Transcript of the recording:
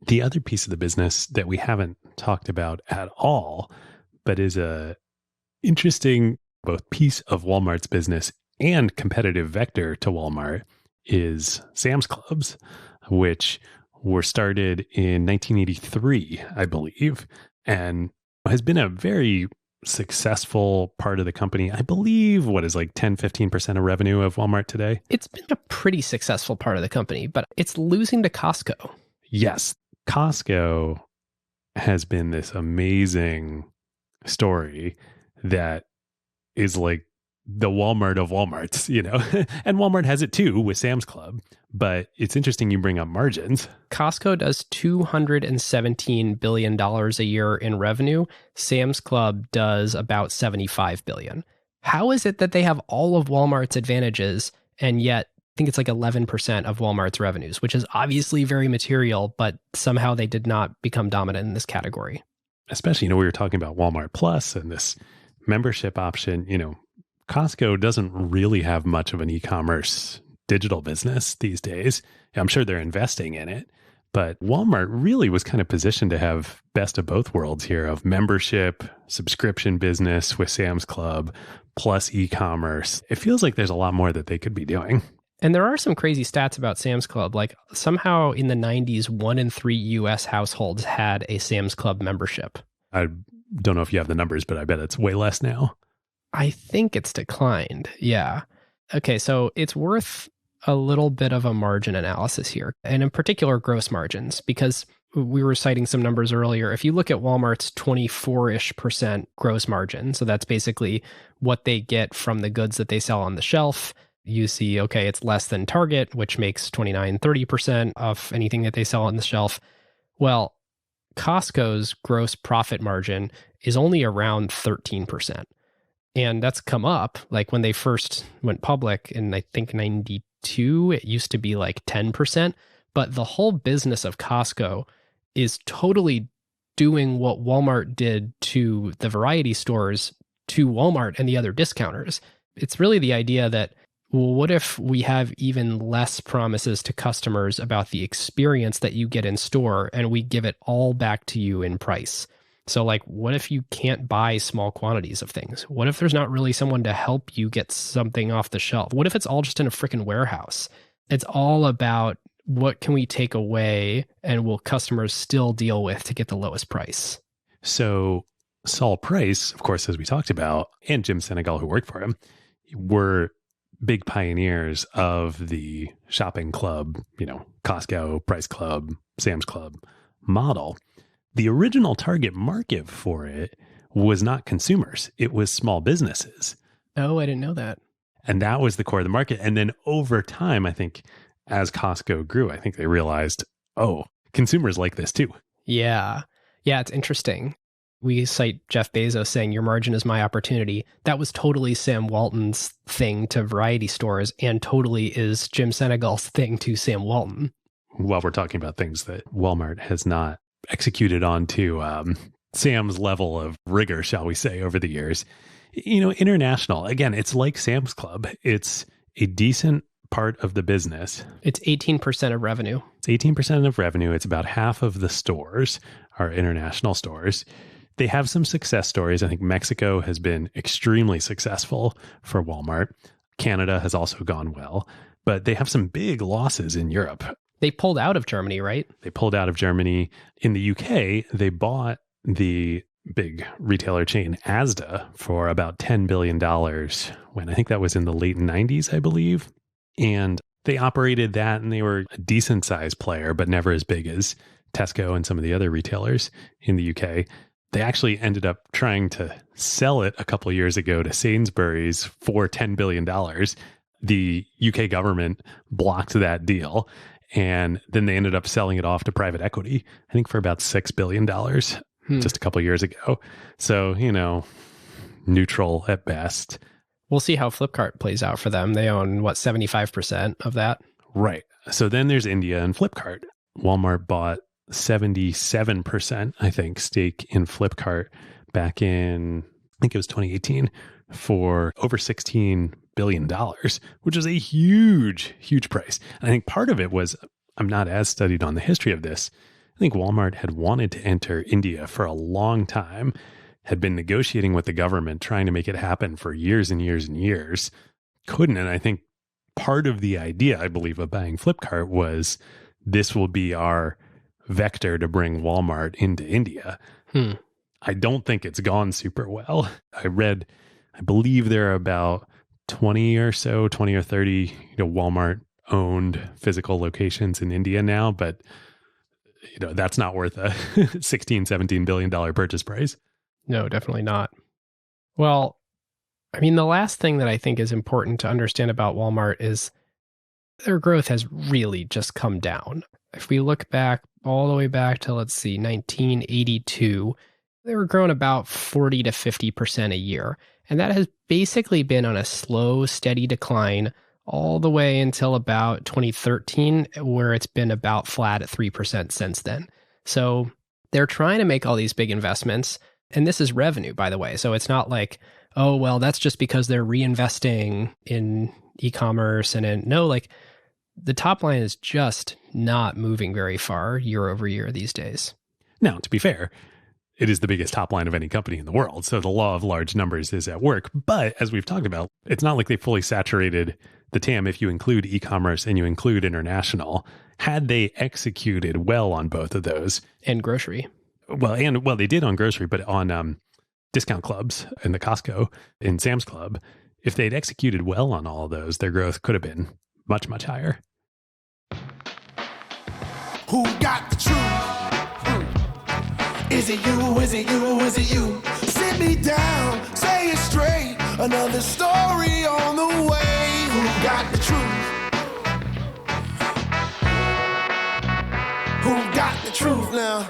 The other piece of the business that we haven't talked about at all, but is a interesting both piece of Walmart's business and competitive vector to Walmart is Sam's Clubs, which were started in 1983, I believe, and has been a very successful part of the company. I believe what is like 10-15% of revenue of Walmart today. It's been a pretty successful part of the company, but it's losing to Costco. Yes, Costco has been this amazing story that is like the Walmart of Walmarts, and Walmart has it too with Sam's Club. But it's interesting you bring up margins. Costco does $217 billion a year in revenue. Sam's Club does about $75 billion. How is it that they have all of Walmart's advantages and yet I think it's like 11% of Walmart's revenues, which is obviously very material, but somehow they did not become dominant in this category. Especially, we were talking about Walmart Plus and this membership option. Costco doesn't really have much of an e-commerce digital business these days. I'm sure they're investing in it, but Walmart really was kind of positioned to have best of both worlds here of membership, subscription business with Sam's Club, plus e-commerce. It feels like there's a lot more that they could be doing. And there are some crazy stats about Sam's Club. Like somehow in the 90s, 1 in 3 US households had a Sam's Club membership. I don't know if you have the numbers, but I bet it's way less now. I think it's declined. Yeah. Okay, so it's worth a little bit of a margin analysis here, and in particular, gross margins, because we were citing some numbers earlier. If you look at Walmart's 24-ish% gross margin, so that's basically what they get from the goods that they sell on the shelf, you see, okay, it's less than Target, which makes 29-30% of anything that they sell on the shelf. Well, Costco's gross profit margin is only around 13%. And that's come up, like when they first went public in, I think, 92, it used to be like 10%. But the whole business of Costco is totally doing what Walmart did to the variety stores to Walmart and the other discounters. It's really the idea that, well, what if we have even less promises to customers about the experience that you get in store and we give it all back to you in price? So like, what if you can't buy small quantities of things? What if there's not really someone to help you get something off the shelf? What if it's all just in a freaking warehouse? It's all about what can we take away and will customers still deal with to get the lowest price? So Saul Price, of course, as we talked about, and Jim Senegal, who worked for him, were big pioneers of the shopping club, Costco, Price Club, Sam's Club model. The original target market for it was not consumers. It was small businesses. Oh, I didn't know that. And that was the core of the market. And then over time, I think as Costco grew, I think they realized, oh, consumers like this too. Yeah. Yeah, it's interesting. We cite Jeff Bezos saying, your margin is my opportunity. That was totally Sam Walton's thing to variety stores and totally is Jim Senegal's thing to Sam Walton. While we're talking about things that Walmart has not executed on to Sam's level of rigor, shall we say, over the years. International, again, it's like Sam's Club. It's a decent part of the business. It's 18% of revenue. It's 18% of revenue. It's about half of the stores are international stores. They have some success stories. I think Mexico has been extremely successful for Walmart. Canada has also gone well, but they have some big losses in Europe. They pulled out of Germany, right? They pulled out of Germany. In the UK, they bought the big retailer chain Asda for about $10 billion when I think that was in the late 90s, I believe. And they operated that and they were a decent sized player, but never as big as Tesco and some of the other retailers in the UK. They actually ended up trying to sell it a couple of years ago to Sainsbury's for $10 billion. The UK government blocked that deal. And then they ended up selling it off to private equity, I think for about $6 billion just a couple of years ago. So, neutral at best. We'll see how Flipkart plays out for them. They own, 75% of that? Right. So then there's India and Flipkart. Walmart bought 77%, I think, stake in Flipkart back in, I think it was 2018, for over $16 billion, which is a huge, huge price. And I think part of it was, I'm not as studied on the history of this, I think Walmart had wanted to enter India for a long time, had been negotiating with the government, trying to make it happen for years and years and years. Couldn't. And I think part of the idea, I believe, of buying Flipkart was this will be our vector to bring Walmart into India. I don't think it's gone super well. I believe there are about 20 or 30, Walmart owned physical locations in India now, but that's not worth a 16, $17 billion purchase price. No, definitely not. Well, I mean, the last thing that I think is important to understand about Walmart is their growth has really just come down. If we look back all the way back to, let's see, 1982, they were growing about 40 to 50% a year. And that has basically been on a slow, steady decline all the way until about 2013, where it's been about flat at 3% since then. So they're trying to make all these big investments. And this is revenue, by the way. So it's not like, oh, well, that's just because they're reinvesting in e-commerce no, like the top line is just not moving very far year over year these days. Now, to be fair, it is the biggest top line of any company in the world. So the law of large numbers is at work. But as we've talked about, it's not like they fully saturated the TAM if you include e-commerce and you include international. Had they executed well on both of those. And grocery. Well, they did on grocery, but on discount clubs and the Costco and Sam's Club, if they'd executed well on all of those, their growth could have been much, much higher. Who got the truth? Is it you? Is it you? Is it you? Sit me down, say it straight. Another story on the way. Who got the truth? Who got the truth now?